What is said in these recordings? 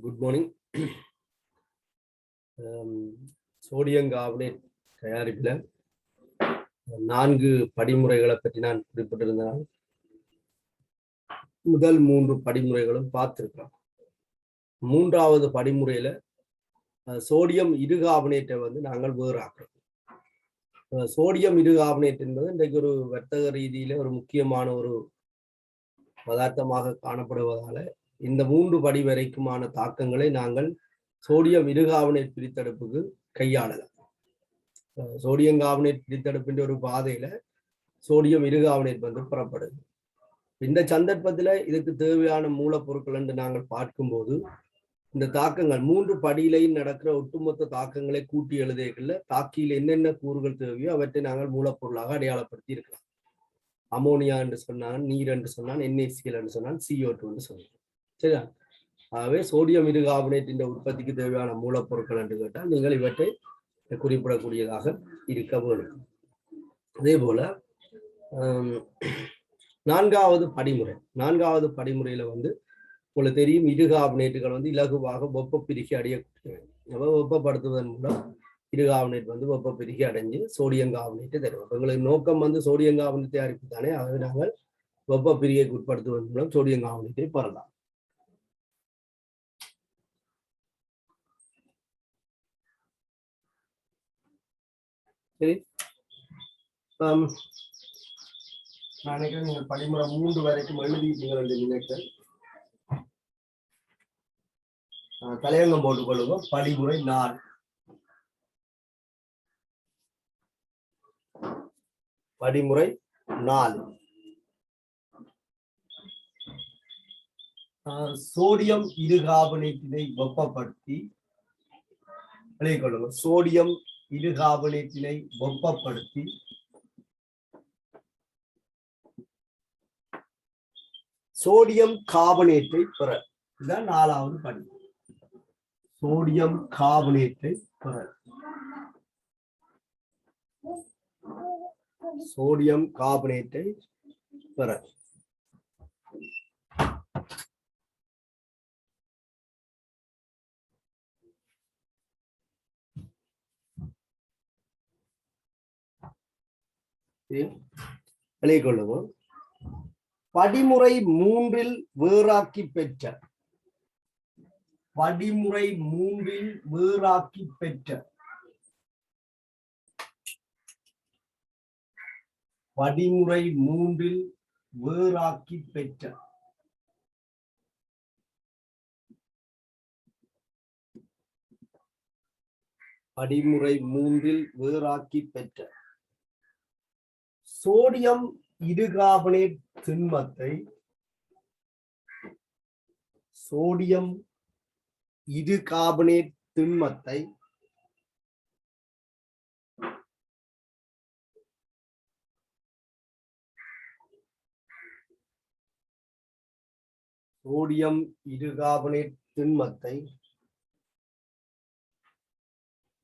Good morning. Sodium carbonate தயாரிப்பில் 4 படிமுறைகளை பற்றி நான் குறிப்பிட்டிருந்தேன். முதல் 3 படிமுறைகளும் பார்த்திருக்கிறோம். 3வது படிமுறையில சோடியம் இருகார்பனேட்டை நாங்கள் வேறாக்குறோம். சோடியம் இருகார்பனேட் என்பது இன்றைக்கு ஒரு வர்த்தக ரீதியில ஒரு முக்கியமான ஒரு பதார்த்தமாக காணப்படுவதால இந்த 3 படி வரைக்குமான தாக்கங்களை நாங்கள் சோடியம் இருகார்பனேட் பிரித்தெடுப்புக்கு கையாளலாம். சோடியம் கார்பனேட் பிரித்தெடுப்பின் ஒரு பாதையில சோடியம் இருகார்பனேட் புறப்படுது. இந்த சந்தர்ப்பத்துல இதுக்கு தேவையான மூலப்பொருட்கள் என்று நாங்கள் பார்க்கும்போது இந்த தாக்கங்கள் 3 படியிலையும் நடக்கிற ஒட்டுமொத்த தாக்கங்களை கூட்டி எழுதுகள்ல தாக்கியில் என்னென்ன கூறுகள் தேவையோ அவற்றை நாங்கள் மூலப்பொருளாக அடையாளப்படுத்தி இருக்கலாம். அமோனியா என்று சொன்னான், நீர் என்று சொன்னான், NaCl என்று சொன்னான், CO2 என்று சொன்னான். சரியா? ஆகவே சோடியம் இருகார்பனேட்டின் உற்பத்திக்கு தேவையான மூலப்பொருட்கள் என்று கேட்டால் நீங்கள் இவற்றை குறிப்பிடக்கூடியதாக இருக்க வேண்டும். அதே போல 4வது படிமுறையில உங்களுக்கு தெரியும், இருகார்பனேட்டுகள் இலகுவாக வெப்ப பிரிகை அடையக்கூடியவை. வெப்பப்படுத்துவதன் மூலம் இருகார்பனேட் வெப்ப பிரிகை அடைஞ்சு சோடியம் கார்பனேட்டை தருவோம். எங்களுக்கு நோக்கம் சோடியம் கார்பனேட் தயாரிப்பு தானே. ஆகவே நாங்கள் வெப்ப பிரிகைக்கு உட்படுத்துவதன் மூலம் சோடியம் கார்பனேட்டை பெறலாம். சரி, நான் நினைக்கிறேன் நீங்கள் படிமுறை 3 வரைக்கும் எழுதிட்டீங்கள் என்று நினைக்கிறேன். தலையங்கம் போட்டுக் கொள்ளுவோம். படிமுறை 4. படிமுறை 4 சோடியம் இருகார்பனேட்டினை வெப்பப்படுத்தி கொள்ளுங்கள். சோடியம் இருகார்பனேட்டினை வெப்பப்படுத்தி சோடியம் கார்பனேட்டை பெற. இதுதான் 4வது படி. சோடியம் கார்பனேட்டை பெற. சோடியம் கார்பனேட்டை பெற கொள்ளுவோம். படிமுறை 3 வேறாக்கி பெற்ற. படிமுறை 3 வேறாக்கி பெற்ற. படிமுறை 3 வேறாக்கி பெற்ற. படிமுறை 3 வேறாக்கி பெற்ற சோடியம் இருகார்பனேட் திண்மத்தை சோடியம் இருகார்பனேட் திண்மத்தை சோடியம் இருகார்பனேட் திண்மத்தை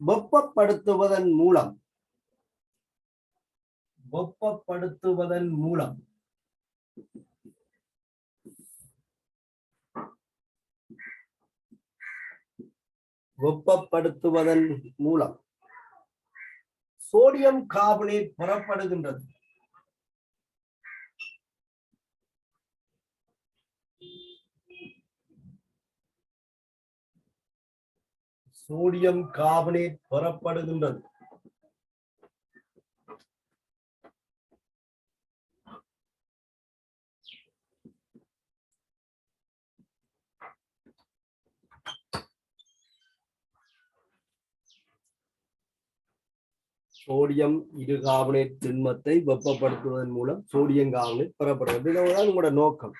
வெப்பப்படுத்துவதன் மூலம் வெப்பப்படுத்துவதன் மூலம் வெப்பப்படுத்துவதன் மூலம் சோடியம் கார்பனேட் பெறப்படுகின்றது. சோடியம் கார்பனேட் பெறப்படுகின்றது. சோடியம் இருகார்பனேட் திண்மத்தை வெப்பப்படுத்துவதன் மூலம் சோடியம் கார்பனேட் பெறப்படுகிறது. இதுதான் உங்களோட நோக்கம்.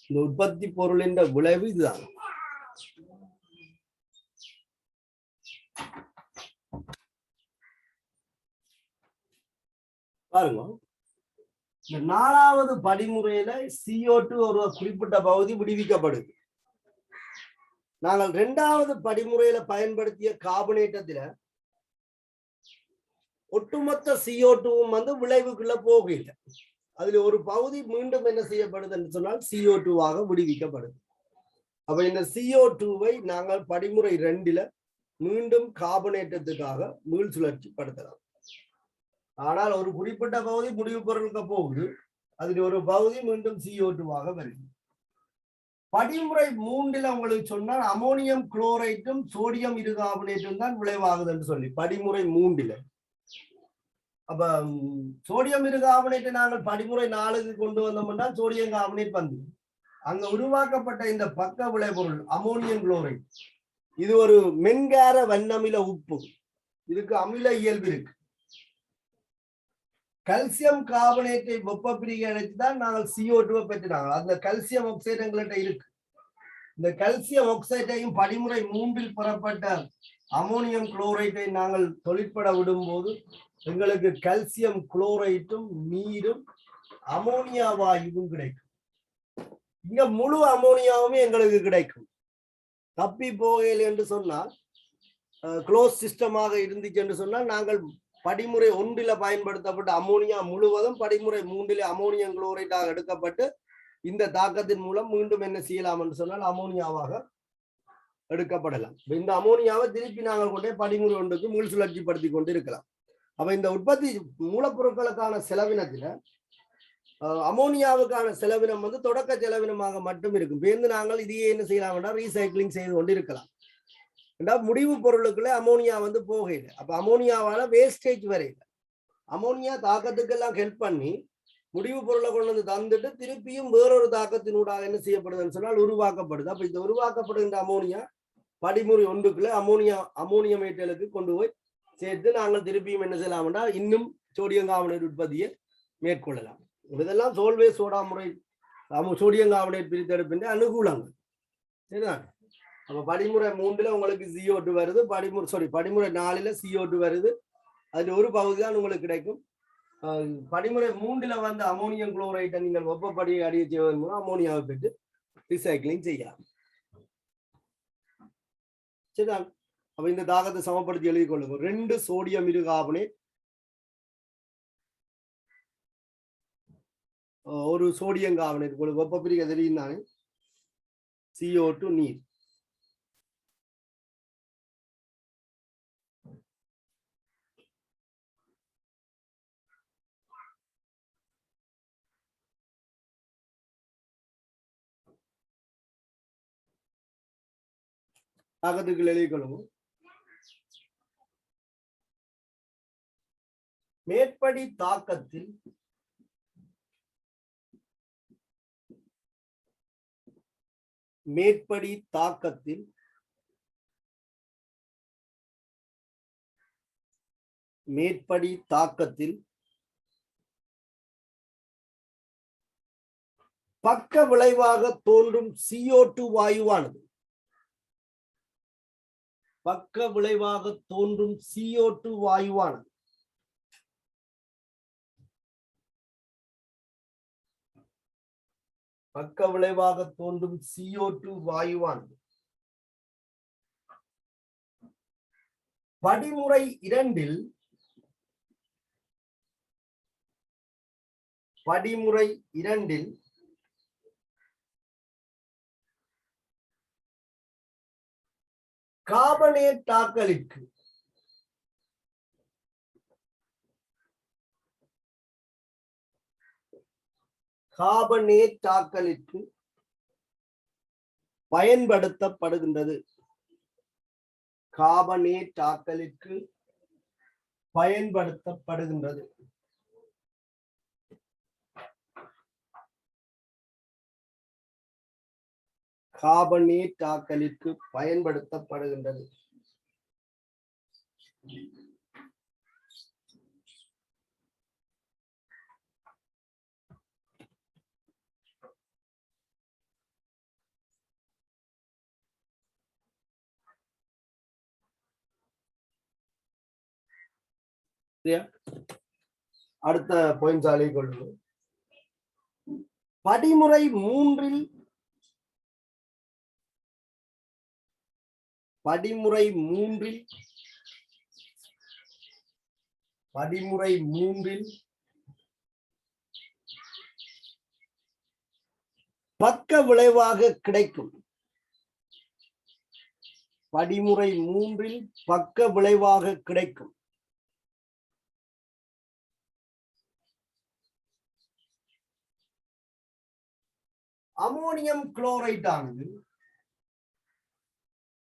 இந்த உற்பத்தி பொருளின் விளைவு இதுதான். பாருங்க, இந்த 4வது படிமுறையில CO2 ஒரு குறிப்பிட்ட பகுதி விடுவிக்கப்படுது. நாங்கள் 2வது படிமுறையில பயன்படுத்திய கார்பனேட்டத்துல ஒட்டுமொத்த CO2வும் விளைவுக்குள்ள போகல. அதுல ஒரு பகுதி மீண்டும் என்ன செய்யப்படுது என்று சொன்னால் CO2 விடுவிக்கப்படுது. அப்ப இந்த CO2வை நாங்கள் படிமுறை 2ல மீண்டும் கார்பனேற்றத்துக்காக மீள் சுழற்சி படுத்தலாம். ஆனால் ஒரு குறிப்பிட்ட பகுதி முடிவு பொருளுக்கு போகுது, அதில் ஒரு பகுதி மீண்டும் CO2வாக வருது. படிமுறை 3ல உங்களுக்கு சொன்னால் அமோனியம் குளோரைட்டும் சோடியம் இருகார்பனேட்டும் தான் விளைவாகுது என்று சொல்லி படிமுறை 3ல. அப்ப சோடியம் இருகார்பனேட்டை நாங்கள் படிமுறை 4க்கு கொண்டு வந்தோம்னா சோடியம் கார்பனேட் வந்து அங்க உருவாக்கப்பட்ட இந்த பக்க விளைபொருள் அமோனியம் குளோரைட் இது ஒரு மென்கார வண்ணமில உப்பு, இதுக்கு அமில இயல்பு இருக்கு. கல்சியம் கார்பனேட்டை வெப்ப பிரிகை அழைத்துதான் நாங்கள் CO2 பெற்றாங்க. அந்த கல்சியம் ஆக்சைடு எங்கள்கிட்ட இருக்கு. இந்த கல்சியம் ஆக்சைடையும் படிமுறை 3ல் பெறப்பட்ட அமோனியம் குளோரைட்டை நாங்கள் தொழிற்பட விடும் போது எங்களுக்கு கல்சியம் குளோரைட்டும் நீரும் அமோனியா வாயுவும் கிடைக்கும். இங்க முழு அமோனியாவுமே எங்களுக்கு கிடைக்கும். தப்பி போகையில் என்று சொன்னால் க்ளோஸ் சிஸ்டமாக இருந்துச்சு என்று சொன்னால் நாங்கள் படிமுறை 1ல பயன்படுத்தப்பட்ட அமோனியா முழுவதும் படிமுறை 3ல அமோனியம் குளோரைட்டாக எடுக்கப்பட்டு இந்த தாக்கத்தின் மூலம் மீண்டும் என்ன செய்யலாம் என்று சொன்னால் அமோனியாவாக எடுக்கப்படலாம். இந்த அமோனியாவை திருப்பி நாங்கள் கொண்டே படிமுறை 1க்கு மீள் சுழற்சி படுத்தி கொண்டு இருக்கலாம். அப்ப இந்த உற்பத்தி மூலப்பொருட்களுக்கான செலவினத்துல அமோனியாவுக்கான செலவினம் வந்து தொடக்க செலவினமாக மட்டும் இருக்கும். பேருந்து நாங்கள் இதையே என்ன செய்யலாம், ரீசைக்கிளிங் செய்து கொண்டு இருக்கலாம். முடிவு பொருளுக்குள்ள அமோனியா வந்து போகையில அப்ப அமோனியாவால வேஸ்டேஜ் வரையில அமோனியா தாக்கத்துக்கெல்லாம் ஹெல்ப் பண்ணி முடிவு பொருளை கொண்டு வந்து தந்துட்டு திருப்பியும் வேறொரு தாக்கத்தினூடாக என்ன செய்யப்படுதுன்னு சொன்னால் உருவாக்கப்படுது. அப்ப இந்த உருவாக்கப்படுகின்ற அமோனியா படிமுறை 1க்குள்ள அமோனியமேட்டலுக்கு கொண்டு போய் சேர்த்து நாங்கள் திருப்பியும் என்ன செய்யலாம்னா இன்னும் சோடியம் கார்பனேட் உற்பத்தியை மேற்கொள்ளலாம். இதெல்லாம் சோல்வே சோடா முறை சோடியம் கார்பனேட் பிரித்தெடுப்பின் அனுகூலங்கள். சரிதான். அப்ப படிமுறை 3ல உங்களுக்கு CO2 வருது, படிமுறை 4ல CO2 வருது. அதுல ஒரு பகுதி தான் உங்களுக்கு கிடைக்கும். படிமுறை 3ல வந்து அமோனியம் குளோரைட்டை நீங்கள் வெப்பப்படி அடைய செய்வதன் மூலம் அமோனியாவை பெற்று ரீசைக்கிளிங் செய்யலாம். சரிதான். அப்ப இந்த தாக்கத்தை சமப்படுத்தி எழுதி கொள்ளுங்க. 2 சோடியம் இருகார்பனேட், ஒரு சோடியம் கார்பனேட் வெப்ப பிரிக்க தெரியும் தானே, CO2 நீர். தாக்கத்துக்கு எழுதி கொள்ளுங்க. மேற்படி தாக்கத்தில் பக்க விளைவாக தோன்றும் CO2 வாயுவானது பக்க விளைவாக தோன்றும் CO2 வாயுவானது பக்க விளைவாக தோன்றும் CO2 வாயுவானது படிமுறை 2ல் கார்பனேட்டாக்களுக்கு பயன்படுத்தப்படுகின்றது. கார்பனேட்டாக்களுக்கு பயன்படுத்தப்படுகின்றது. அடுத்த பாயிண்ட் சாலை கொள்ளும். படிமுறை 3ல் பக்க விளைவாக கிடைக்கும் படிமுறை 3 பக்க விளைவாக கிடைக்கும். அமோனியம் குளோரைட் ஆனது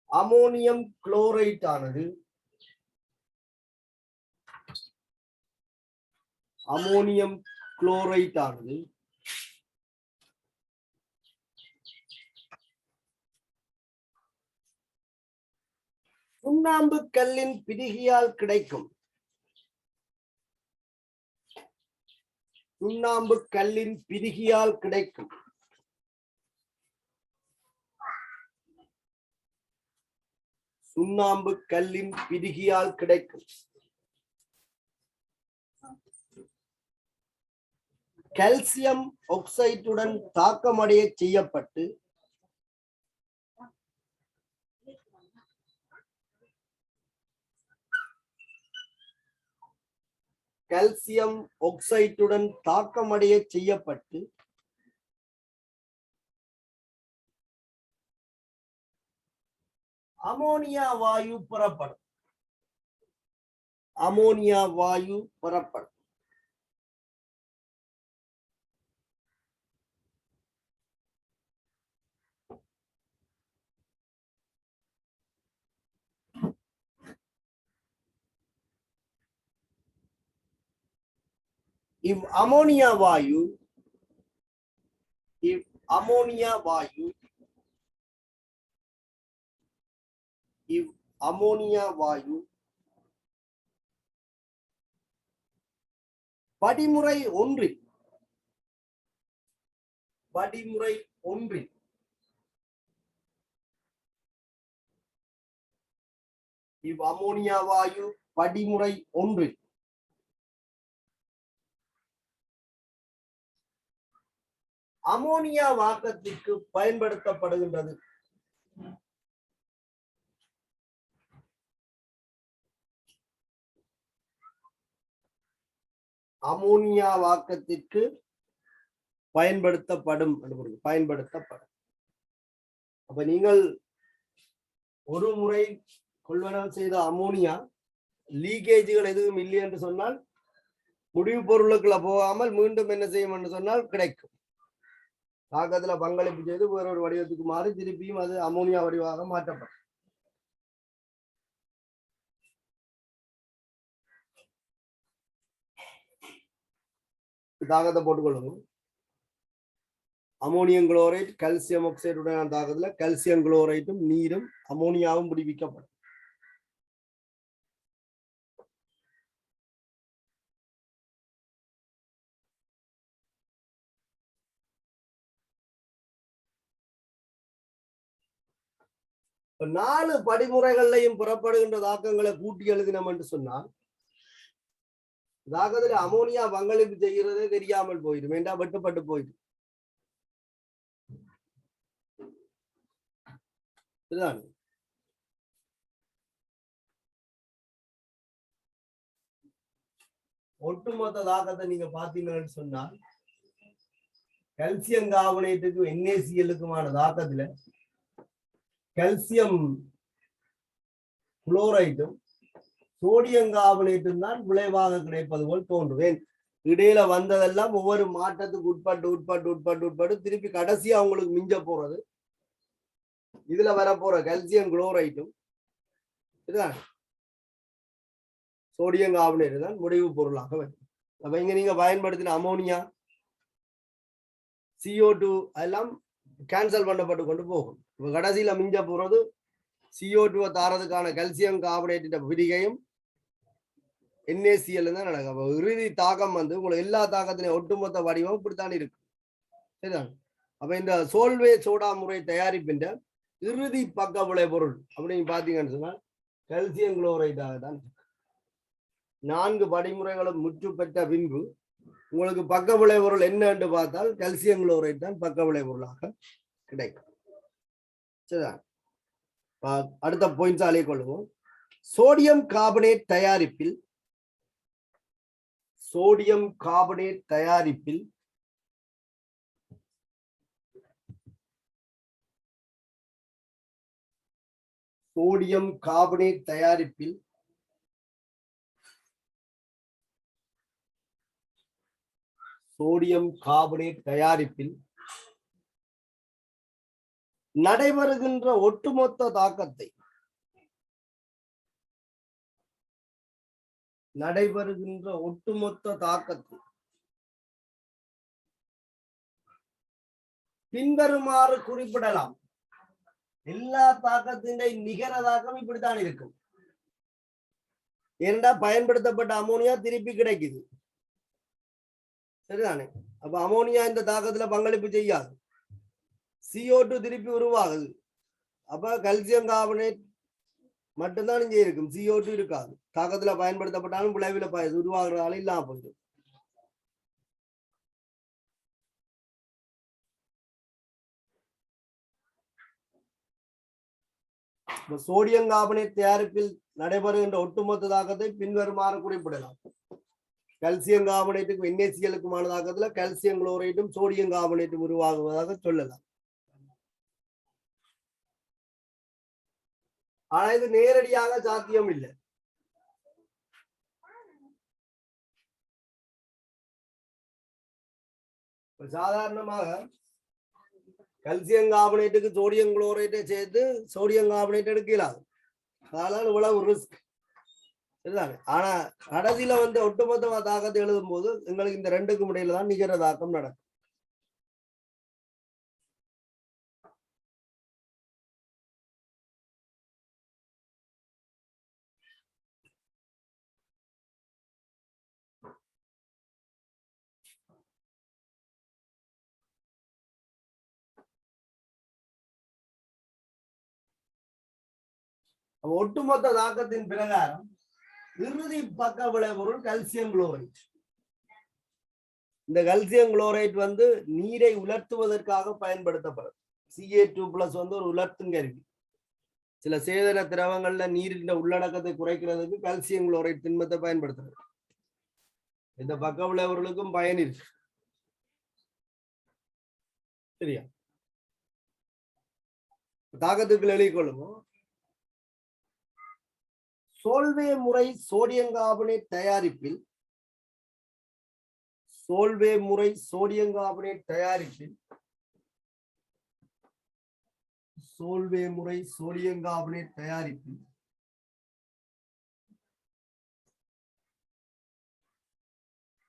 அமோனியம் குளோரைட் ஆனது அமோனியம் குளோரைட் ஆனது சுண்ணாம்பு கல்லின் பிரிகியால் கிடைக்கும். சுண்ணாம்பு கல்லின் பிரிகியால் கிடைக்கும். சுண்ணாம்பு கல்லின் பிரிகியால் கிடைக்கும். கால்சியம் ஆக்சைடுடன் தாக்கமடைய செய்யப்பட்டு கால்சியம் ஆக்சைடுடன் தாக்கமடைய செய்யப்பட்டு அமோனியா வாயு புறப்படும். அமோனியா வாயு புறப்படும். If ammonia vayu படிமுறை ஒன்றில் if ammonia vayu படிமுறை ஒன்றில் அமோனியா வாக்கத்திற்கு பயன்படுத்தப்படுகின்றது. அமோனியா வாக்கத்திற்கு பயன்படுத்தப்படும். அப்ப நீங்கள் ஒரு முறை கொள்வனவு செய்த அமோனியா லீக்கேஜ்கள் எதுவும் இல்லை என்று சொன்னால் முடிவு பொருளுக்குள்ள போகாமல் மீண்டும் என்ன செய்யும் என்று சொன்னால் கிடைக்கும். தாக்கத்துல பங்களிப்பு செய்து வேறொரு வடிவத்துக்கு மாறி திருப்பியும் அது அமோனியா வடிவாக மாற்றப்படும். தாக்கத்தை போட்டுக்கொள்ளுங்க. அமோனியம் குளோரைட் கால்சியம் ஆக்சைடுடன் தாக்கத்துல கால்சியம் குளோரைட்டும் நீரும் அமோனியாவும் விடுவிக்கப்படும். நாலு படிமுறைகள்லையும் புறப்படுகின்ற தாக்கங்களை கூட்டி எழுதினோம் என்று சொன்னால் தாக்கத்துல அமோனியா பங்களிப்பு செய்கிறதே தெரியாமல் போயிடும். வேண்டாம், வெட்டுப்பட்டு போயிடும். ஒட்டுமொத்த தாக்கத்தை நீங்க பாத்தீங்கன்னு சொன்னால் கால்சியம் கார்பனேட்டுக்கு NaCl-க்குமான தாக்கத்துல கால்சியம் குளோரைடும் சோடியம் கார்பனேட்டும் தான் விளைவாக கிடைப்பது போல் தோன்றுவேன். இடையில வந்ததெல்லாம் ஒவ்வொரு மாற்றத்துக்கு உட்பட்டு திருப்பி கடைசியா அவங்களுக்கு மிஞ்ச போறது இதுல வரப்போற கால்சியம் குளோரைடும் இதுதான் சோடியம் கார்பனேட் தான் முடிவு பொருளாக வரும். அப்ப இங்க நீங்க பயன்படுத்தின அமோனியா CO2 எல்லாம் கேன்சல் பண்ணப்பட்டு கொண்டு போகும். கடைசியில மிஞ்ச போறது CO2 தாரதுக்கான கால்சியம் கார்பனேட் விரிகையும் NaCl தான் நடக்கும். இறுதி தாக்கம் வந்து உங்களுக்கு எல்லா தாக்கத்திலையும் ஒட்டுமொத்த வடிவம் இப்படித்தான் இருக்கு. சரிதான். அப்ப இந்த சோல்வே சோடா முறை தயாரிப்பின் இறுதி பக்க விளைபொருள் அப்படின்னு பாத்தீங்கன்னு சொன்னா கால்சியம் குளோரைடாக தான். 4 படிமுறைகளும் முற்று பெற்ற பின்பு உங்களுக்கு பக்க விளைபொருள் என்ன என்று பார்த்தால் கால்சியம் குளோரைட் தான் பக்க விளைபொருளாக கிடைக்கும். சரிதான். அடுத்த பாயிண்ட்ஸ் அழைய கொள்ளுவோம். சோடியம் கார்பனேட் தயாரிப்பில் சோடியம் கார்பனேட் தயாரிப்பில் நடைபெறுகின்ற ஒட்டுமொத்த தாக்கத்தை பின்வருமாறு குறிப்பிடலாம். எல்லா தாக்கத்தின் நிகர தாக்கம் இப்படித்தான் இருக்கும். ஏனென்றா பயன்படுத்தப்பட்ட அமோனியா திருப்பி கிடைக்குது, சரிதானே? அப்ப அமோனியா இந்த தாக்கத்துல பங்களிப்பு செய்யாது. CO2 திருப்பி உருவாகுது. அப்ப கல்சியம் கார்பனேட் மட்டும்தான் இங்கே இருக்கும், CO2 இருக்காது. தாக்கத்துல பயன்படுத்தப்பட்டாலும் விளைவில உருவாகிறதால இல்லாம போகுது. சோடியம் கார்பனேட் தயாரிப்பில் நடைபெறுகின்ற ஒட்டுமொத்த தாக்கத்தை பின்வருமாறு குறிப்பிடலாம். கல்சியம் கார்பனேட்டுக்கு NaCl-க்குமான தாக்கத்துல கல்சியம் குளோரைடும் சோடியம் கார்பனேட்டும் உருவாகுவதாக சொல்லலாம். ஆனா இது நேரடியாக சாத்தியம் இல்லை. சாதாரணமாக கல்சியம் கார்பனேட்டுக்கு சோடியம் குளோரைட்டை சேர்த்து சோடியம் கார்பனேட் எடுக்கலாம், அதனால இவ்வளவு ரிஸ்க், சரிதானே? ஆனா கடைசியில ஒட்டுமொத்த தாக்கத்தை எழுதும் போது எங்களுக்கு இந்த ரெண்டுக்கும் இடையில தான் நிகர தாக்கம் நடக்கும். ஒட்டுமொத்த தாக்கத்தின் பிரகாரம் இறுதி பக்க விளைபொருள் கல்சியம் குளோரைட். இந்த கல்சியம் குளோரைட் நீரை உலர்த்துவதற்காக பயன்படுத்தப்படும். Ca2+ ஒரு உலர்த்தும் கருவி. சில சேதன திரவங்கள்ல நீரின் உள்ளடக்கத்தை குறைக்கிறதுக்கு கல்சியம் குளோரைட் திண்மத்தை பயன்படுத்துறது. இந்த பக்க விளைபொருளுக்கும் பயன் இருக்கு, சரியா? தாக்கத்துக்கு எழுதிக்கொள்ளும். சோல்வே முறை சோடியம் கார்பனேட் தயாரிப்பில்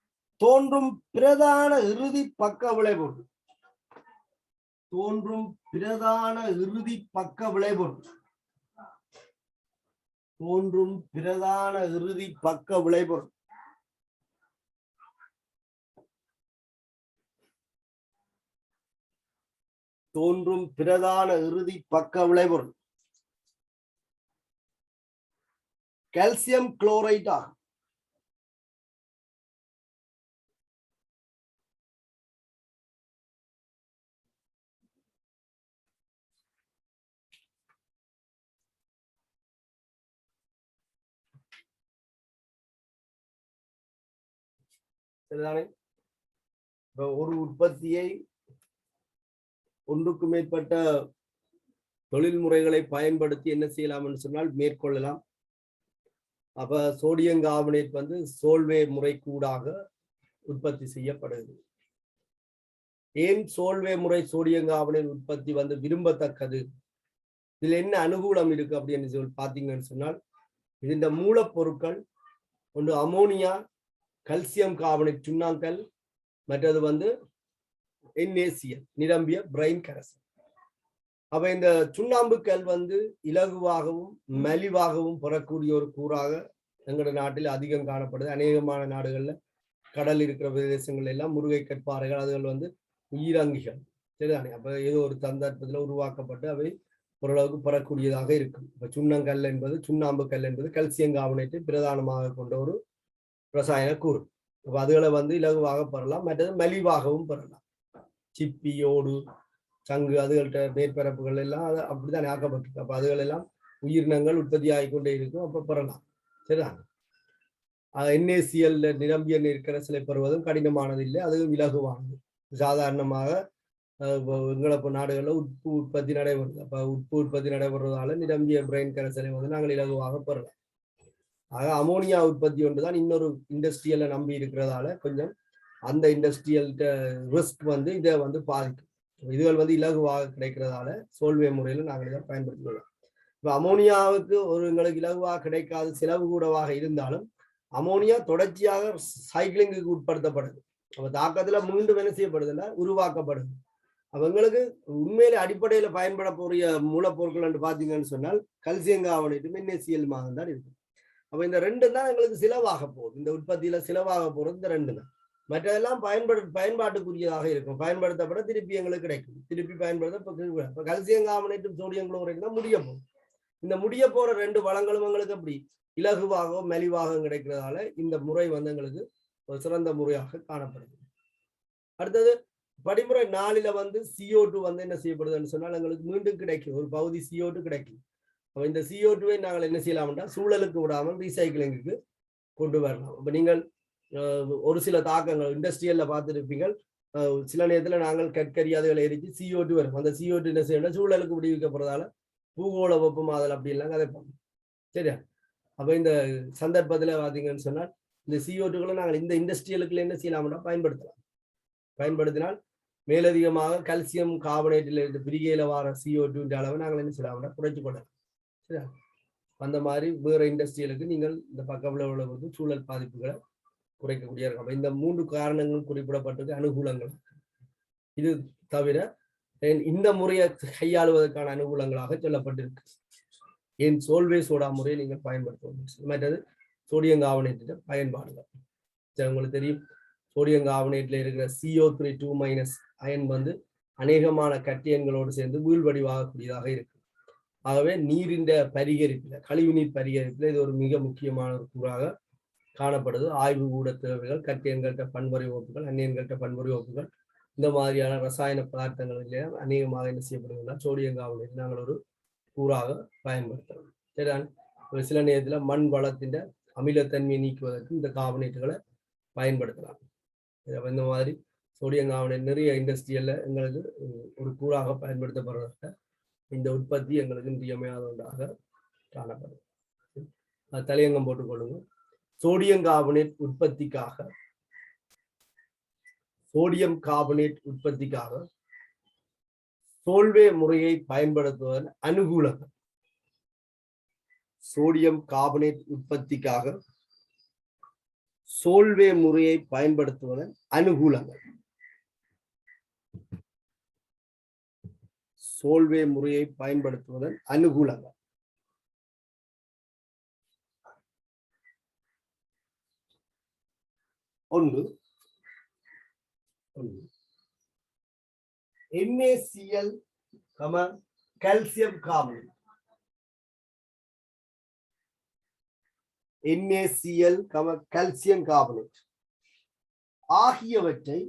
தோன்றும் பிரதான இறுதி பக்க விளைபொருள் கால்சியம் குளோரைட் ஆகும். ஒரு உற்பத்தியை ஒன்றுக்கு மேற்பட்ட தொழில்முறைகளை பயன்படுத்தி என்ன செய்யலாம் என்று சொன்னால் மேற்கொள்ளலாம். அப்ப சோடியம் கார்பனேட் சோல்வே முறை கூடாக உற்பத்தி செய்யப்படுகிறது. ஏன் சோல்வே முறை சோடியம் கார்பனேட் உற்பத்தி விரும்பத்தக்கது? இதுல என்ன அனுகூலம் இருக்கு அப்படின்னு சொல்லி பாத்தீங்கன்னு சொன்னால், இந்த மூலப்பொருட்கள் ஒன்று அமோனியா, கல்சியம் கார்பனேட் சுண்ணாங்கல், மற்றது NaCl நிரம்பிய பிரைன் கரைசல். அப்ப இந்த சுண்ணாம்புக்கல் இலகுவாகவும் மலிவாகவும் பெறக்கூடிய ஒரு கூறாக எங்களோட நாட்டில் அதிகம் காணப்படுது. அநேகமான நாடுகள்ல கடல் இருக்கிற பிரதேசங்கள் எல்லாம் முருகை கற்பாறைகள் அதுகள் உயிரங்கிகள், சரிதானே? அப்ப ஏதோ ஒரு சந்தர்ப்பத்துல உருவாக்கப்பட்டு அவை ஓரளவுக்கு பெறக்கூடியதாக இருக்கும். இப்ப சுண்ணாம்பு கல் என்பது கல்சியம் கார்பனேட்டை பிரதானமாக கொண்ட ஒரு ரசாயன கூறு. அப்ப அதுகளை இலகுவாக பெறலாம், மற்றது மலிவாகவும் பெறலாம். சிப்பி, ஓடு, சங்கு அதுகள்கிட்ட மேற்பரப்புகள் எல்லாம் அது அப்படித்தான் ஆக்கப்பட்டிருக்கு. அப்ப அதுகள் எல்லாம் உயிரினங்கள் உற்பத்தி ஆகிக்கொண்டே இருக்கும், அப்ப பெறலாம், சரிதான்? NaCl நிரம்பிய நீர் கரைசலை பெறுவதும் கடினமானது இல்லை, அதுவும் இலகுவானது. சாதாரணமாக எங்களை நாடுகளில் உப்பு உற்பத்தி நடைபெறுது. அப்ப உப்பு உற்பத்தி நடைபெறதால நிரம்பிய பிரெயின் கரைசலை வந்து நாங்கள் இலகுவாக பெறலாம். ஆக அமோனியா உற்பத்தி ஒன்றுதான் இன்னொரு இண்டஸ்ட்ரியலை நம்பி இருக்கிறதால கொஞ்சம் அந்த இண்டஸ்ட்ரியல் ரிஸ்க் வந்து இதை வந்து பாதிக்கும். இதுகள் வந்து இலகுவாக கிடைக்கிறதால சோல்வே முறையில் நாங்கள் இதை பயன்படுத்திக்கலாம். இப்போ அமோனியாவுக்கு ஒரு எங்களுக்கு இலகுவாக கிடைக்காத செலவு கூடவாக இருந்தாலும் அமோனியா தொடர்ச்சியாக சைக்கிளிங்குக்கு உட்படுத்தப்படுது. அப்ப தாக்கத்துல மீண்டும் என்ன செய்யப்படுதுன்னா உருவாக்கப்படுது. அப்ப எங்களுக்கு உண்மையில அடிப்படையில பயன்பட போறிய மூலப்பொருட்கள் என்று பாத்தீங்கன்னு சொன்னால் கல்சியம் கார்பனேட்டும் NaCl தான் இருக்கு. அப்ப இந்த ரெண்டு தான் எங்களுக்கு செலவாக போகுது. இந்த உற்பத்தியில செலவாக போறது இந்த ரெண்டு தான். மற்றதெல்லாம் பயன்பாட்டுக்குரியதாக இருக்கும். பயன்படுத்தப்பட திருப்பி எங்களுக்கு கிடைக்கும். திருப்பி பயன்படுத்த கல்சியம் கார்பனேட்டும் சோடியம் குளோரைடும் தான் முடிய போகும். இந்த முடிய போற ரெண்டு வளங்களும் எங்களுக்கு அப்படி இலகுவாக மெலிவாக கிடைக்கிறதால இந்த முறை வந்து எங்களுக்கு ஒரு சிறந்த முறையாக காணப்படுது. அடுத்தது படிமுறை 4 வந்து CO2 வந்து என்ன செய்யப்படுதுன்னு சொன்னால் எங்களுக்கு மீண்டும் கிடைக்கும். ஒரு பகுதி CO2 கிடைக்கும். அப்ப இந்த CO2வை நாங்கள் என்ன செய்யலாம்னா சூழலுக்கு விடாமல் ரீசைக்கிளிங்குக்கு கொண்டு வரலாம். இப்ப நீங்கள் ஒரு சில தாக்கங்கள் இண்டஸ்ட்ரியல்ல பார்த்துருப்பீங்கள். சில நேரத்தில் நாங்கள் கற்கரி அதுகளை எரிச்சு CO2 வரும். அந்த CO2 என்ன செய்யணும் சூழலுக்கு விடுவிக்கப்படுறதால பூகோள வெப்பமாதல் அப்படி எல்லாம் கதைப்பாங்க. சரியா? அப்ப இந்த சந்தர்ப்பத்தில் பார்த்தீங்கன்னு சொன்னால் இந்த CO2களை நாங்கள் இந்த இண்டஸ்ட்ரியலுக்குள்ள என்ன செய்யலாம்னா பயன்படுத்தலாம். பயன்படுத்தினால் மேலதிகமாக கல்சியம் கார்பனேட்டில் இருந்து பிரிகையில வர CO2 அளவை நாங்கள் என்ன செய்யலாம்னா குறைச்சு கொள்ளலாம். சரியா? அந்த மாதிரி வேற இண்டஸ்ட்ரியலுக்கு நீங்கள் இந்த பக்க விளைவுகளுக்கு சூழல் பாதிப்புகளை குறைக்கக்கூடிய இருக்கும். இந்த 3 காரணங்களும் குறிப்பிடப்பட்டது அனுகூலங்கள். இது தவிர இந்த முறையை கையாளுவதற்கான அனுகூலங்களாக சொல்லப்பட்டிருக்கு. ஏன் சோல்வே சோடா முறையை நீங்கள் பயன்படுத்துவோம். மற்றது சோடியம் கார்பனேட்டின் பயன்பாடுகள். உங்களுக்கு தெரியும் சோடியம் கார்பனேட்ல இருக்கிற CO3 அயன் வந்து அநேகமான கட்டியன்களோடு சேர்ந்து வீழ்வடிவாகக்கூடியதாக இருக்கு. ஆகவே நீரின் பரிகரிப்புல கழிவுநீர் பரிகரிப்புல இது ஒரு மிக முக்கியமான ஒரு கூறாக காணப்படுது. ஆய்வு கூட தேவைகள் கட்டியன்கள்ட்ட பண்புரை வகுப்புகள் அந்நியன்கள்ட்ட பண்புரை வகுப்புகள் இந்த மாதிரியான ரசாயன பதார்த்தங்களிலே அநேகமாக என்ன செய்யப்படுதுன்னா சோடியம் கார்பனேட் நாங்கள் ஒரு கூறாக பயன்படுத்தலாம். சரிதான்? சில நேரத்தில் மண் வளத்தின் அமிலத்தன்மையை நீக்குவதற்கு இந்த கார்பனேட்டுகளை பயன்படுத்தலாம். இந்த மாதிரி சோடியம் கார்பனேட் நிறைய இண்டஸ்ட்ரியல்ல எங்களுக்கு ஒரு கூறாக பயன்படுத்தப்படுறத இந்த உற்பத்தி எங்களுக்கு இன்றியமையாத ஒன்றாக காணப்படும். தலையங்கம் போட்டுக்கொள்ளுங்க. சோடியம் கார்பனேட் உற்பத்திக்காக சோல்வே முறையை பயன்படுத்துவதன் அனுகூலங்கள். சோடியம் கார்பனேட் உற்பத்திக்காக சோல்வே முறையை பயன்படுத்துவதன் அனுகூலங்கள். சோல்வே முறையை பயன்படுத்துவதன் அனுகூலங்கள். ஒன்று NaCl, calcium carbonate. NaCl, calcium carbonate ஆகியவற்றை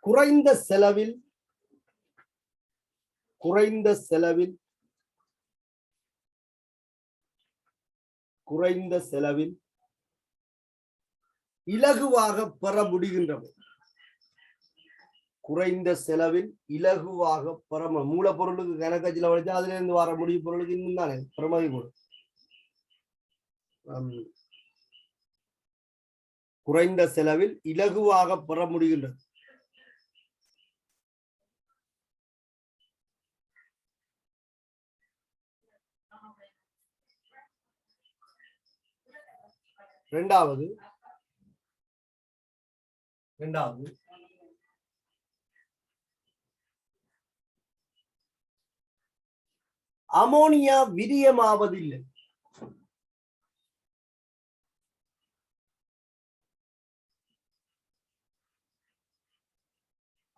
குறைந்த செலவில் இலகுவாக பெற முடிகின்றன. குறைந்த செலவில் இலகுவாக பெற மூலப்பொருளுக்கு கணக்கச்சில வச்சா அதுல இருந்து வர முடிய பொருளுக்கு இன்னும் தானே பிரமதி கூட. குறைந்த செலவில் இலகுவாக பெற முடிகின்றது. இரண்டாவது அமோனியா விரியமாவதில்லை.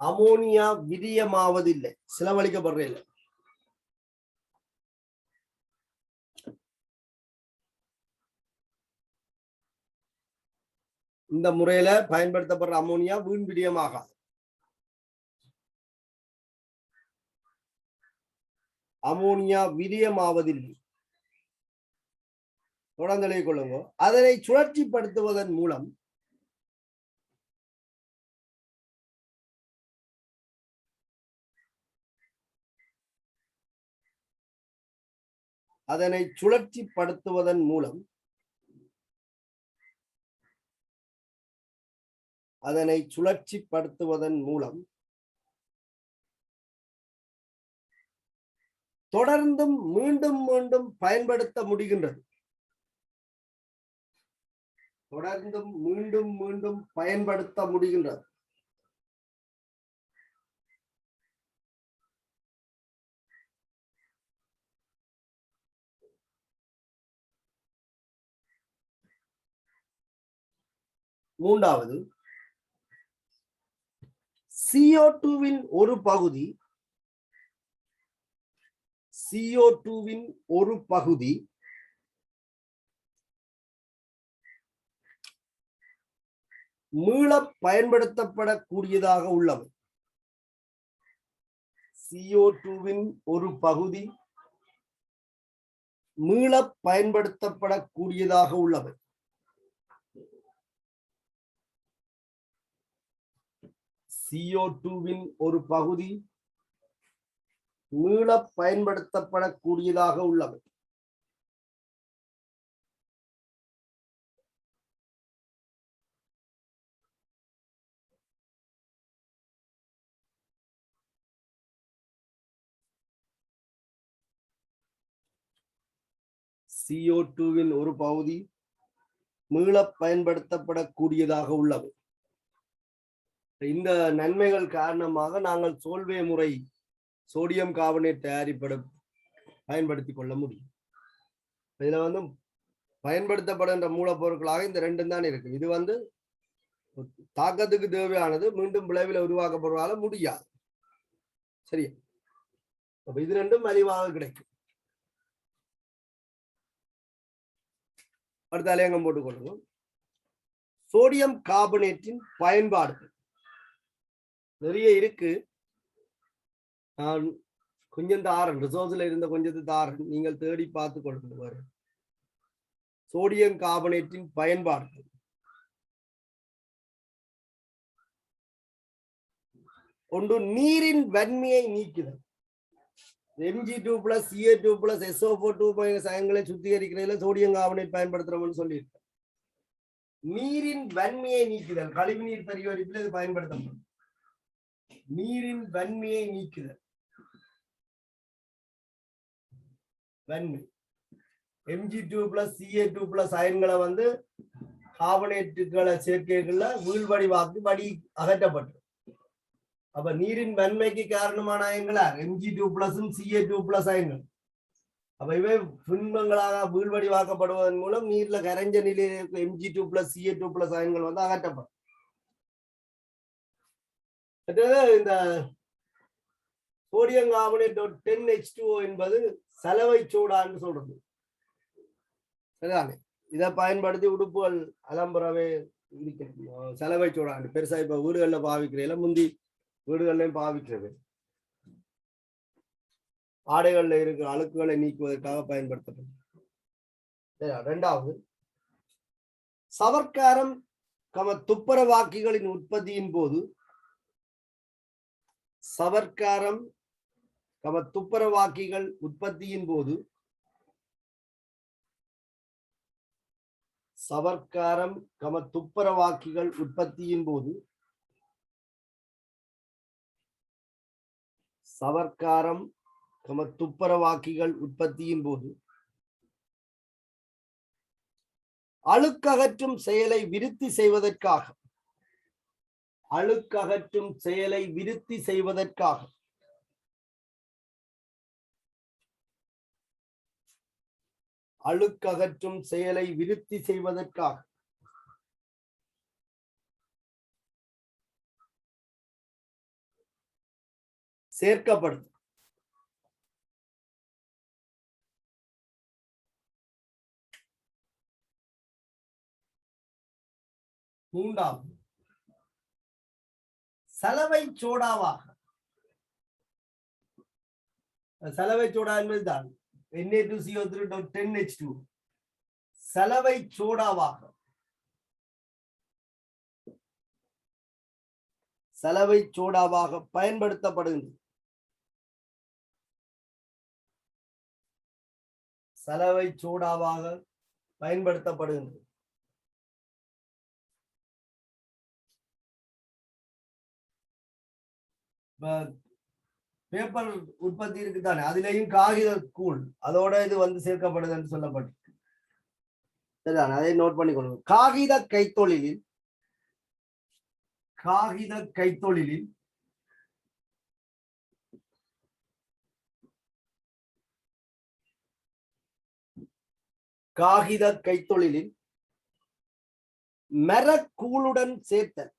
அமோனியா விரியமாவதில்லை, செலவழிக்கப்படுற இல்லை. இந்த முறையில பயன்படுத்தப்படுற அமோனியா வீண் விரியமாகாது. அமோனியா விரியமாவதில்லை. தொடர்ந்து கொள்ளுங்க. அதனை சுழற்சிப்படுத்துவதன் மூலம் தொடர்ந்தும் மீண்டும் மீண்டும் பயன்படுத்த முடிகின்றது. தொடர்ந்தும் மீண்டும் மீண்டும் பயன்படுத்த முடிகின்றது. மூன்றாவது, CO2வின் ஒரு பகுதி மீள பயன்படுத்தப்படக்கூடியதாக உள்ளது. CO2வின் ஒரு பகுதி மீள பயன்படுத்தப்படக்கூடியதாக உள்ளது. CO2வின் ஒரு பகுதி மீள பயன்படுத்தப்படக்கூடியதாக உள்ளது. CO2வின் ஒரு பகுதி மீள பயன்படுத்தப்படக்கூடியதாக உள்ளது. இந்த நன்மைகள் காரணமாக நாங்கள் சோல்வே முறை சோடியம் கார்பனேட் பயன்படுத்திக் கொள்ள முடியும். இதுல பயன்படுத்தப்படுகின்ற மூலப்பொருட்களாக இந்த ரெண்டும் தான் இருக்கு. இது தாக்கத்துக்கு தேவையானது, மீண்டும் விளைவில் உருவாக்கப்படுவதால முடியாது. சரி, அப்ப இது ரெண்டும் மலிவாக கிடைக்கும். அடுத்த அலையங்கம் போட்டுக் கொள்ளுங்க. சோடியம் கார்பனேட்டின் பயன்பாடுகள் நிறைய இருக்கு. நான் கொஞ்சம் தாரன், ரிசோர்ஸ்ல இருந்த கொஞ்சத்தை தாரன், நீங்கள் தேடி பார்த்து கொள்ளுங்க. சோடியம் கார்பனேட்டின் பயன்பாடுகள். ஒன்று, நீரின் வன்மையை நீக்குதல். Mg2+, Ca2+, SO4 சயன்களை சுத்திகரிக்கிறதுல sodium carbonate பயன்படுத்துறோம்னு சொல்லியிருக்கேன். நீரின் வன்மையை நீக்குதல், கழிவுநீர் பரிகரிப்பில் இது பயன்படுத்தப்படும். நீரின் வன்மையை நீக்குதல், வன்மை. Mg2+, Ca2+ அயன்களை கார்பனேட்டுகளை சேர்க்கைகள்ல வீழ்வடிவாக்கி வடி அகற்றப்பட்டு. அப்ப நீரின் வன்மைக்கு காரணமான அயன்களா Mg2+, Ca2+ அயன்கள். அப்ப இவை பின்பங்களாக வீழ்வடிவாக்கப்படுவதன் மூலம் நீர்ல கரைஞ்ச நிலையில் Mg2+, Ca2+ அயன்கள் அகற்றப்படும். இந்த சோடியம் கார்பனேட் 10H2O என்பது சலவை சோடான்னு சொல்றது. சரிதானே? இதை பயன்படுத்தி உடுப்புகள் அலம்புறவே இருக்கிறது. சலவை சோடான்னு பெருசா இப்ப வீடுகள்ல பாவிக்கிறதுல, முந்தி வீடுகள்லையும் பாவிக்கிறது. ஆடைகள்ல இருக்கிற அழுக்குகளை நீக்குவதற்காக பயன்படுத்தப்படும். இரண்டாவது, சவர்க்காரம் துப்புரவாக்கிகளின் உற்பத்தியின் போது துப்புரவாக்கிகள் உற்பத்தியின் போது அழுக்ககற்றும் செயலை விருத்தி செய்வதற்காக சேர்க்கப்படும். மூன்றாவது, சலவை சோடாவாக சலவை சோடா என்பதுதான் Na2CO3.10H2 சலவை சோடாவாக பயன்படுத்தப்படுகின்றது. சலவை சோடாவாக பயன்படுத்தப்படுகின்றது. பேப்பர் உற்பத்தி இருக்குதானே, அதுலயும் காகித கூழ் அதோட இது வந்து சேர்க்கப்படுதுன்னு சொல்லப்பட்டிருக்கு. சரிதான், அதை நோட் பண்ணி கொள்ளுங்க. காகித கைத்தொழிலில் மரக்கூழுடன் சேர்த்தல்.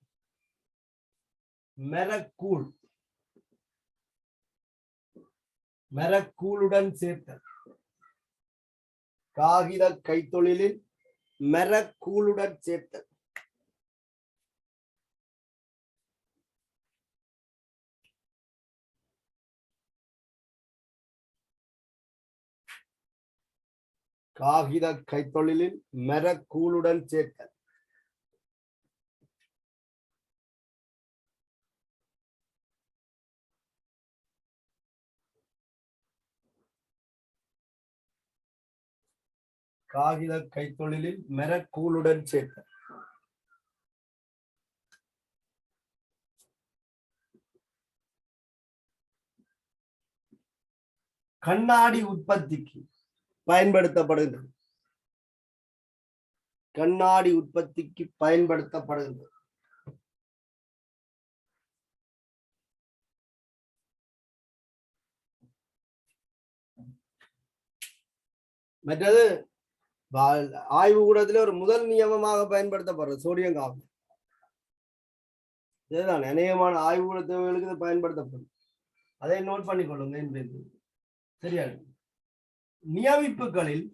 மரக்கூழுடன் சேர்த்தல். காகித கைத்தொழிலில் மரக்கூழுடன் சேர்த்தல். காகித கைத்தொழிலில் மரக்கூழுடன் சேர்த்தல். காகித கைத்தொழிலில் மரக்கூழுடன் சேர்த்தல். கண்ணாடி உற்பத்திக்கு பயன்படுத்தப்படுகிறது. கண்ணாடி உற்பத்திக்கு பயன்படுத்தப்படுகிறது. மற்றது ஆய்வு கூடத்தில் ஒரு முதல் நியமமாக பயன்படுத்தப்படுறது சோடியம் கார்பனேட். இதுதான் அநேகமான ஆய்வு கூட தேவைகளுக்கு பயன்படுத்தப்படும். அதை நோட் பண்ணிக்கொள்ளுங்க என்பது சரியா. நியமிப்புகளில்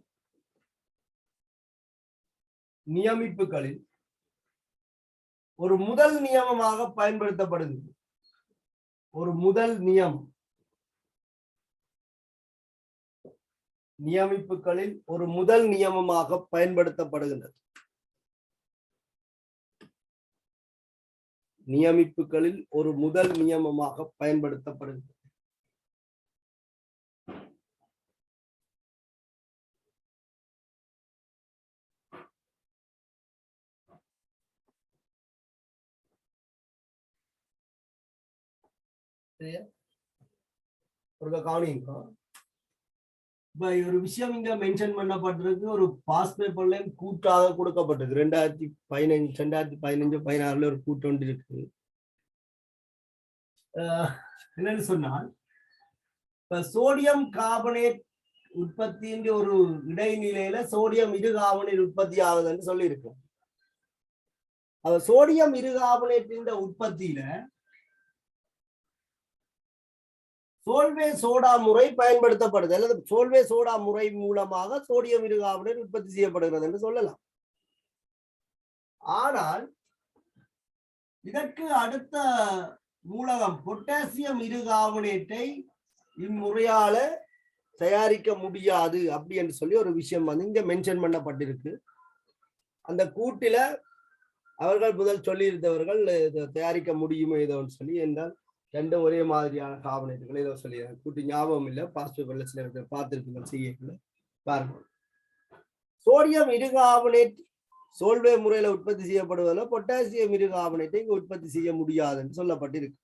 ஒரு முதல் நியமமாக பயன்படுத்தப்படுகிறது. ஒரு முதல் நியமிப்புகளில் ஒரு முதல் நியமமாக பயன்படுத்தப்படுகின்றது. நியமிப்புகளில் ஒரு முதல் நியமமாக பயன்படுத்தப்படுகிறது. ஒரு கவனிங்க, ஒரு விஷயம் இங்க மென்ஷன் பண்ணப்பட்டிருக்கு. ஒரு பாஸ் பேப்பர்ல கூட்டாக கொடுக்கப்பட்டிருக்கு. 2015 2016 ஒரு கூட்டு ஒன்று இருக்கு. என்னன்னு சொன்னால், இப்ப சோடியம் கார்பனேட் உற்பத்தியின் ஒரு இடைநிலையில சோடியம் இருகார்பனேட் உற்பத்தி ஆகுதுன்னு சொல்லி இருக்கு. சோடியம் இருகார்பனேட்டின் உற்பத்தியில சோல்வே சோடா முறை பயன்படுத்தப்படுது, அல்லது சோல்வே சோடா முறை மூலமாக சோடியம் இருகார்பனேட் உற்பத்தி செய்யப்படுகிறது என்று சொல்லலாம். ஆனால் இதற்கு அடுத்த மூலகம் பொட்டாசியம் இருகார்பனேட்டை இம்முறையால தயாரிக்க முடியாது அப்படி என்று சொல்லி ஒரு விஷயம் வந்து இங்க மென்ஷன் பண்ணப்பட்டிருக்கு. அந்த கூட்டில அவர்கள் முதல் சொல்லி இருந்தவர்கள் தயாரிக்க முடியுமோ ஏதோன்னு சொல்லி, என்றால் ரெண்டும் ஒரே மாதிரியான கார்பனேட்டுகள் ஏதோ சொல்லி கூட்டி ஞாபகம் இல்லை. பாசிட்டிவ் சில பார்த்துருக்கீங்க செய்யல பாருங்க. சோடியம் இருகார்பனேட் சோல்வே முறையில உற்பத்தி செய்யப்படுவதில் பொட்டாசியம் இருகார்பனேட்டை இங்க உற்பத்தி செய்ய முடியாதுன்னு சொல்லப்பட்டிருக்கு.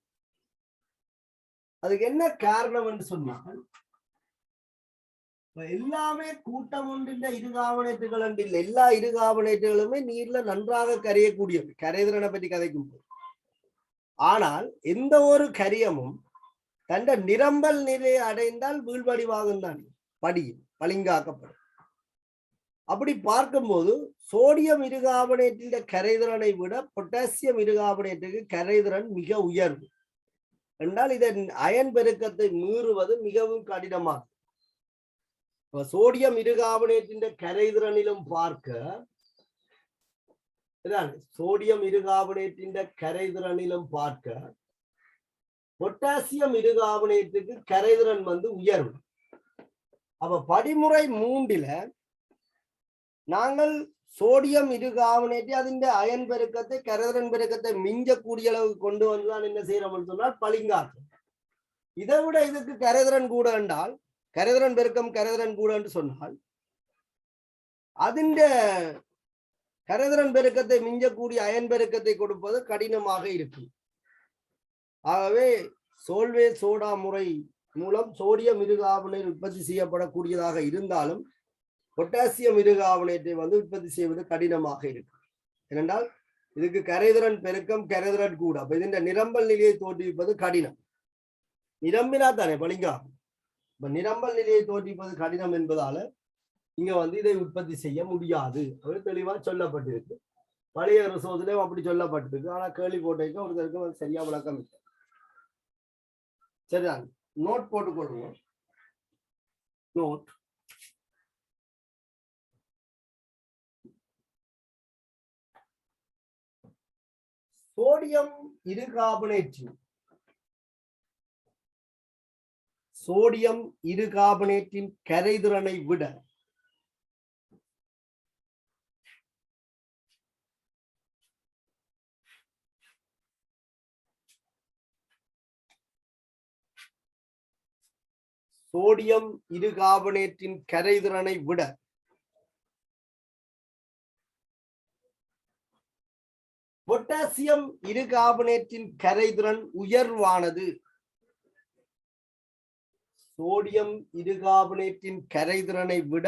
அதுக்கு என்ன காரணம் என்று சொன்னால், எல்லாமே கூட்டம் ஒன்றில் இருகார்பனேட்டுகள் என்று இல்லை, எல்லா இருகார்பனேட்டுகளுமே நீர்ல நன்றாக கரையக்கூடியவை. கரைதிறனை பற்றி கதைக்கும் போது, ஆனால் எந்த ஒரு கரியமும் தண்ட நிரம்பல் நிலையை அடைந்தால் வீழ்வடிவாகும் தான் பளிங்காக்கப்படும். அப்படி பார்க்கும்போது சோடியம் இருகார்பனேட்டின் கரைதிறனை விட பொட்டாசியம் இருகார்பனேட்டுக்கு கரைதிறன் மிக உயர்வு என்றால் இதன் அயன் பெருக்கத்தை மீறுவது மிகவும் கடினமாகும். சோடியம் இருகார்பனேட்டின் கரைதிறனிலும் பார்க்க சோடியம் இருகார்பனேட்டின் கரைதிறனிலும் பார்க்க பொட்டாசியம் இருகார்பனேட்டுக்கு கரைதிறன் வந்து உயர்வு. அப்ப படிமுறை 3ல நாங்கள் சோடியம் இருகார்பனேட் அதின் அயன் பெருக்கத்தை கரைதிறன் பெருக்கத்தை மிஞ்சக்கூடிய அளவுக்கு கொண்டு வந்துதான் என்ன செய்யறோம்னு சொன்னால் பளிங்காற்று. இதை விட இதுக்கு கரைதிறன் கூட என்றால் கரைதிறன் பெருக்கம் கரைதிறன் கூட என்று சொன்னால் அதின் கரைதிறன் பெருக்கத்தை மிஞ்சக்கூடிய அயன் பெருக்கத்தை கொடுப்பது கடினமாக இருக்கும். ஆகவே சோல்வே சோடா முறை மூலம் சோடியம் இருகார்பனேட் உற்பத்தி செய்யப்படக்கூடியதாக இருந்தாலும் பொட்டாசியம் இருகார்பனேட்டை வந்து உற்பத்தி செய்வது கடினமாக இருக்கும். ஏனென்றால் இதுக்கு கரைதிறன் பெருக்கம் கரைதிறன் கூட. அப்ப இதன் நிரம்பல் நிலையை தோற்றுவிப்பது கடினம். நிரம்பினா தானே பளிங்காகும். இப்ப நிரம்பல் நிலையை தோற்றுவிப்பது கடினம் என்பதால இங்க வந்து இதை உற்பத்தி செய்ய முடியாது. அது தெளிவா சொல்லப்பட்டிருக்கு. பழைய ரிசோர்ஸ்லயும் அப்படி சொல்லப்பட்டிருக்கு. ஆனா கேள்விக்கோட்டைக்கு ஒருத்தருக்கு சரியா விளக்கம் இல்லை. சரிதான், நோட் போட்டுக்கொள்வோம். நோட் சோடியம் இருகார்பனேட்டின் கரைதிறனை விட சோடியம் இருகார்பனேட்டின் கரைதிறனை விட பொட்டாசியம் இருகார்பனேட்டின் கரைதிறன் உயர்வானது. சோடியம் இருகார்பனேட்டின் கரைதிறனை விட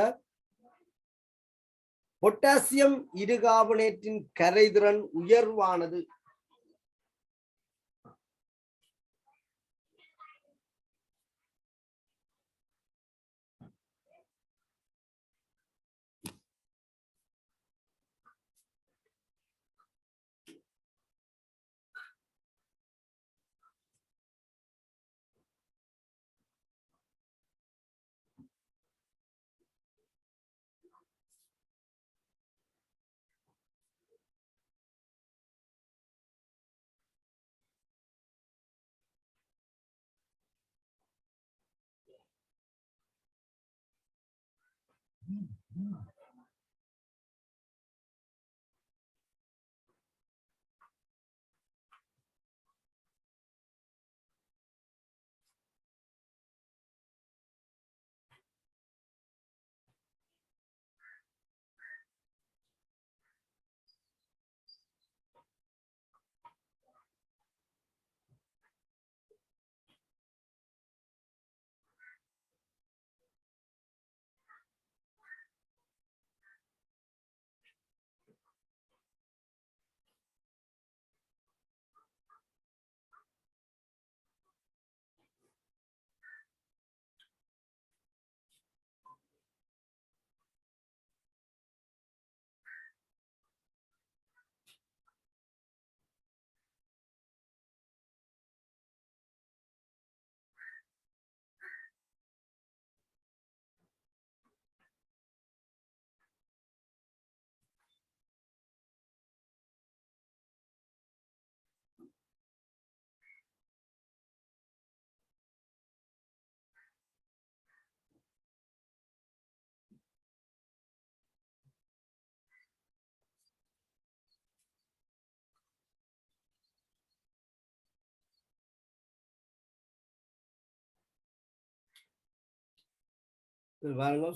பொட்டாசியம் இருகார்பனேட்டின் கரைதிறன் உயர்வானது.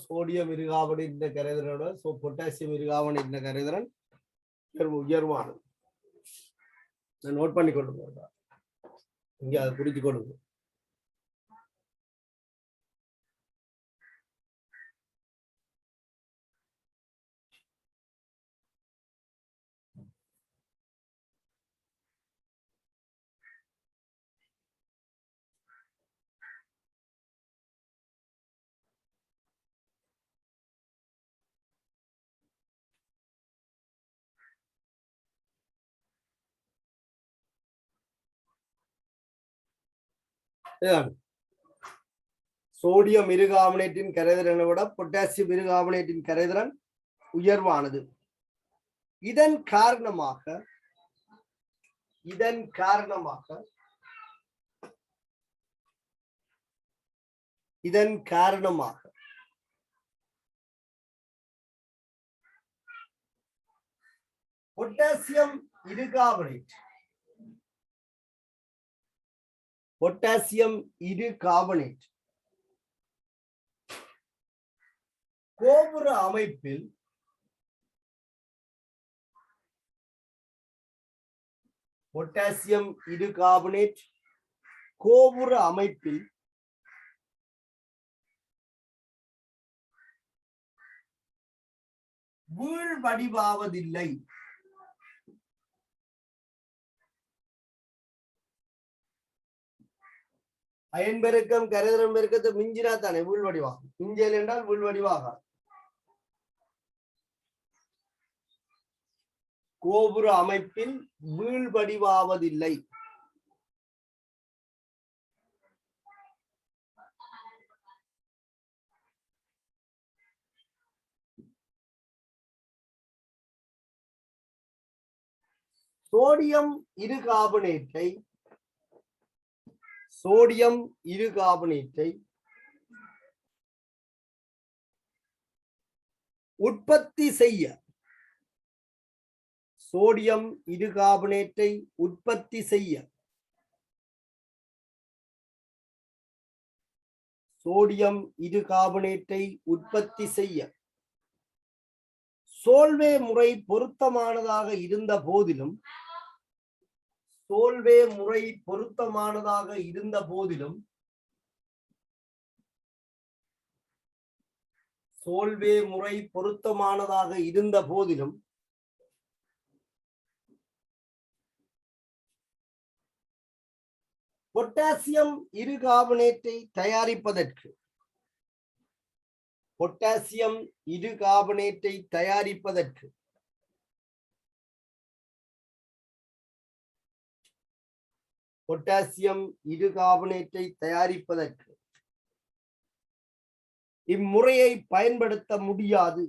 சோடியம் இருகார்பனேட் கரைதிறனோட பொட்டாசியம் இருகார்பனேட் கரைதிறன் உயர்வானது. நோட் பண்ணி கொள்ளுங்க, இங்க அதை புரிஞ்சு கொள்ளுங்க. சோடியம் இருகார்பனேட்டின் கரைதிறனை விட பொட்டாசியம் இருகார்பனேட்டின் கரைதிறன் உயர்வானது. இதன் காரணமாக இதன் காரணமாக பொட்டாசியம் இருகார்பனேட் கோபுர அமைப்பில் பொட்டாசியம் இருகார்பனேட் கோபுர அமைப்பில் வீழ்வடிவாவதில்லை. அயன் பெருக்கம் கரைதிறன் பெருக்கத்தை மிஞ்சினா தானே வீழ்வடிவாகும். மிஞ்சல் என்றால் வீழ்வடிவாக கோபுர அமைப்பில் வீழ்வடிவாவதில்லை. சோடியம் இருகார்பனேட்டை உற்பத்தி செய்ய சோடியம் இருகார்பனேட்டை உற்பத்தி செய்ய சோல்வே முறை பொருத்தமானதாக இருந்த போதிலும் பொட்டாசியம் இருகார்பனேட்டை தயாரிப்பதற்கு இம்முறையை பயன்படுத்த முடியாது.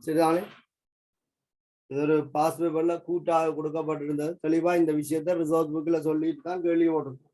சரிதானே? இது ஒரு பாஸ் பேப்பர்ல கூட்டாக கொடுக்கப்பட்டிருந்தது. தெளிவா இந்த விஷயத்தை ரிசர்ச் புக்ல சொல்லிட்டு தான் கேள்வி போட்டிருக்கோம்.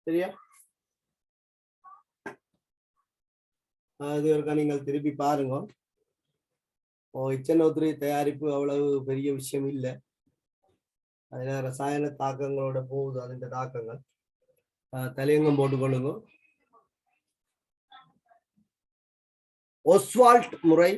சரியா? அது ஒருக்கா நீங்கள் திருப்பி பாருங்க. HNO3 தயாரிப்பு அவ்வளவு பெரிய விஷயம் இல்லை. அதுல ரசாயன தாக்கங்களோட போகுது. அதன் தாக்கங்கள் தலையங்கம் போட்டுக்கொள்ளுங்க. ஒஸ்வால்ட் முறை